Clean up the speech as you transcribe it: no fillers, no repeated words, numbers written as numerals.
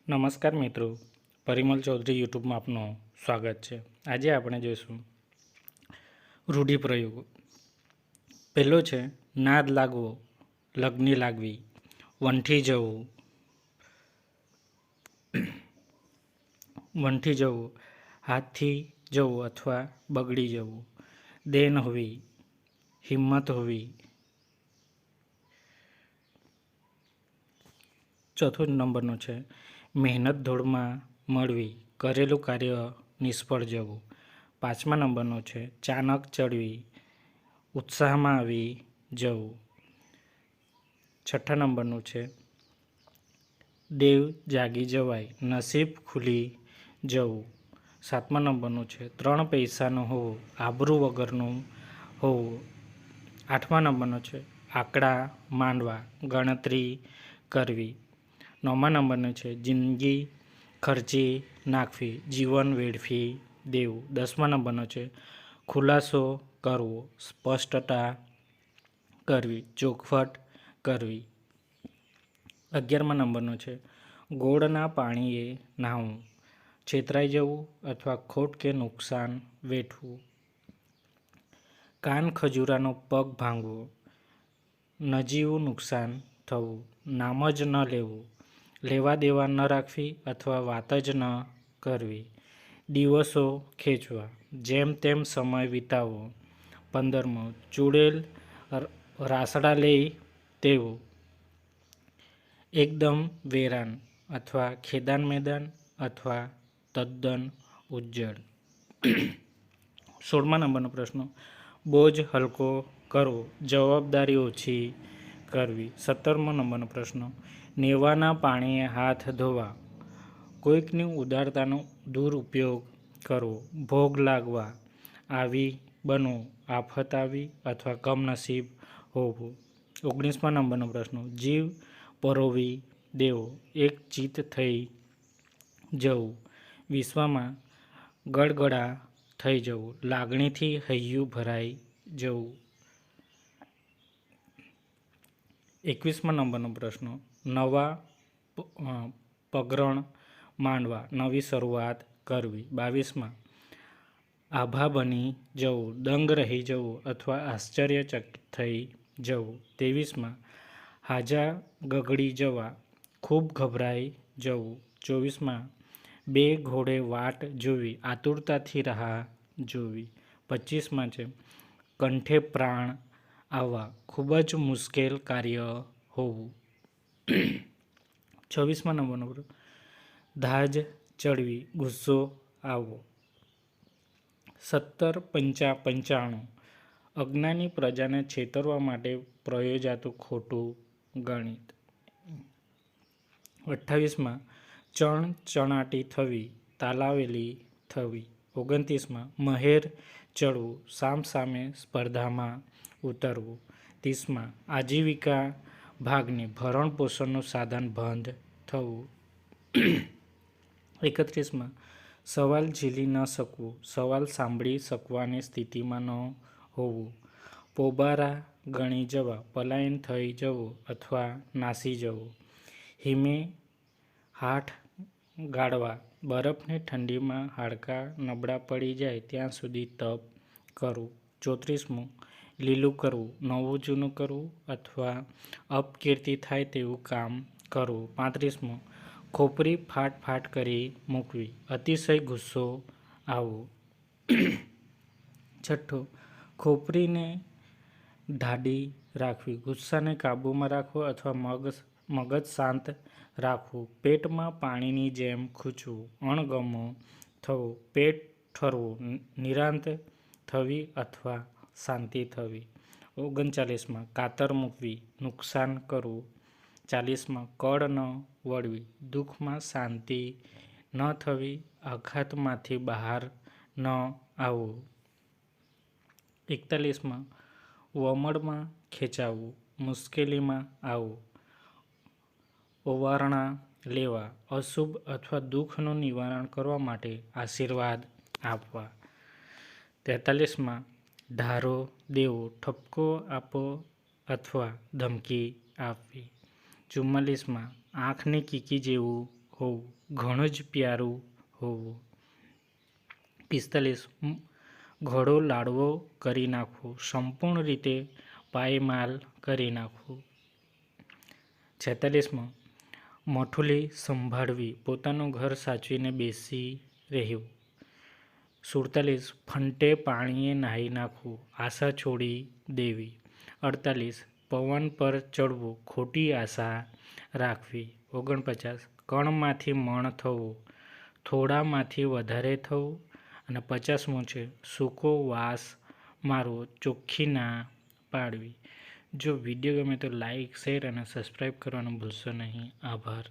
નમસ્કાર મિત્રો, પરિમલ ચૌધરી યુટ્યુબમાં આપનું સ્વાગત છે. આજે આપણે જોઈશું રૂઢિપ્રયોગો. પહેલો છે નાદ લાગવો, લગ્ની લાગવી, વંઠી જવું, હાથથી જવું અથવા બગડી જવું, દેન હોવી, હિંમત હોવી. ચોથો નંબરનો છે મહેનત ધોળમાં મળવી, કરેલું કાર્ય નિષ્ફળ જવું. પાંચમા નંબરનો છે ચાનક ચડવી, ઉત્સાહમાં આવી જવું. છઠ્ઠા નંબરનું છે દેવ જાગી જવાય, નસીબ ખુલી જવું. સાતમા નંબરનું છે 3 પૈસાનું હોવું, આબરૂ વગરનું હોવું. આઠમા નંબરનો છે આંકડા માંડવા, ગણતરી કરવી. નવમા નંબરનો છે જિંદગી ખર્ચી નાખવી, જીવન વેડફી દેવું. દસમા નંબરનો છે ખુલાસો કરવો, સ્પષ્ટતા કરવી, ચોખવટ કરવી. 11મા નંબરનો છે ગોળના પાણીએ નાહવું, છેતરાઈ જવું અથવા ખોટ કે નુકસાન વેઠવું. કાન ખજૂરાનો પગ ભાંગવો, નજીવું નુકસાન થવું, નામ જ ન લેવું, લેવા દેવા ન રાખવી અથવા વાત જ ન કરવી. દિવસો ખેંચવા, જેમ તેમ સમય વિતાવવો. 15મો ચૂડેલ રાસડા લઈ તેવું, એકદમ વેરાન અથવા ખેદાન મેદાન અથવા તદ્દન ઉજ્જડ. 16મા નંબરનો પ્રશ્ન બોજ હલકો કરવો, જવાબદારી ઓછી કરવી. 17મો નંબરનો પ્રશ્ન નેવાના પાણીએ હાથ ધોવા, કોઈકની ઉદારતાનો દુરુપયોગ કરવો, ભોગ લાગવા, આવી બનવું, આફત આવી અથવા કમનસીબ હોવું. 19મા નંબરનો પ્રશ્ન જીવ પરોવી દેવો, એક ચિત્ત થઈ જવું, વિશ્વમાં ગળગળા થઈ જવું, લાગણીથી હૈયું ભરાઈ જવું. 21મા નંબરનો પ્રશ્ન નવા પગરણ માંડવા, નવી શરૂઆત કરવી. 22મા આભા બની જવું, દંગ રહી જવું અથવા આશ્ચર્યચકિત થઈ જવું. 23મા હાજા ગગડી જવા, ખૂબ ગભરાઈ જવું. 24મા બે ઘોડે વાટ જોવી, આતુરતાથી રાહ જોવી. 25મા છે કંઠે પ્રાણ આવવા, ખૂબ જ મુશ્કેલ કાર્ય હોવું. 26મા નંબરનો ધાજ ચડવી, ગુસ્સો આવવો. 1795 અજ્ઞાની પ્રજાને છેતરવા માટે પ્રયોજાતું ખોટું ગણિત. 28મા ચણચણાટી થવી, તાલાવેલી થવી. 29મા મહેર ચડવું, સામસામે સ્પર્ધામાં ઉતરવું. 30મા આજીવિકા ભાગની, ભરણ પોષણનું સાધન બંધ થવું. 31મા સવાલ ઝીલી ન શકવું, સવાલ સાંભળી શકવાની સ્થિતિમાં ન હોવું. પોબારા ગણી જવા, પલાયન થઈ જવું અથવા નાસી જવું. હિમે હાથ ગાળવા, બરફની ઠંડીમાં હાડકાં નબળા પડી જાય ત્યાં સુધી તપ કરવું. 34મું લીલું કરવું, નવું જૂનું કરવું અથવા અપકીર્તિ થાય તેવું કામ કરવું. 35મું ખોપરી ફાટ ફાટ કરી મૂકવી, અતિશય ગુસ્સો આવવો. 6 ખોપરીને ઢાળી રાખવી, ગુસ્સાને કાબૂમાં રાખવો અથવા મગજ શાંત રાખવું. પેટમાં પાણીની જેમ ખૂંચવું, અણગમો થવો, પેટ ઠરવું, નિરાંત થવી અથવા શાંતિ થવી. 39મા કાતર મૂકવી, નુકસાન કરવું. 40મા કળ ન વળવી, દુઃખમાં શાંતિ ન થવી, આઘાતમાંથી બહાર ન આવવું. 41મા વમળમાં ખેંચાવું, મુશ્કેલીમાં આવવું, ઓવારણા લેવા, અશુભ અથવા દુઃખનું નિવારણ કરવા માટે આશીર્વાદ આપવા. 43મા ધારો દેવો, ઠપકો આપવો અથવા ધમકી આપવી. 44મા આંખની કીકી જેવું હોવું, ઘણું જ પ્યારું હોવું. 45 ઘોડો લાડવો કરી નાખવો, સંપૂર્ણ રીતે પાયમાલ કરી નાખવું. 46 મઠુલી સંભાળવી, પોતાનું ઘર સાચવીને બેસી રહેવું. 47 ફંટે પાણીએ નાહી નાખવું, આશા છોડી દેવી. 48 પવન પર ચડવું, ખોટી આશા રાખવી. 49 કણમાંથી મણ થવું, થોડામાંથી વધારે થવું. અને 50મું છે સૂકો વાસ મારવો, ચોખ્ખી ના પાડવી. જો વિડીયો ગમે તો લાઇક, શેર અને સબસ્ક્રાઈબ કરવાનું ભૂલશો નહીં. આભાર.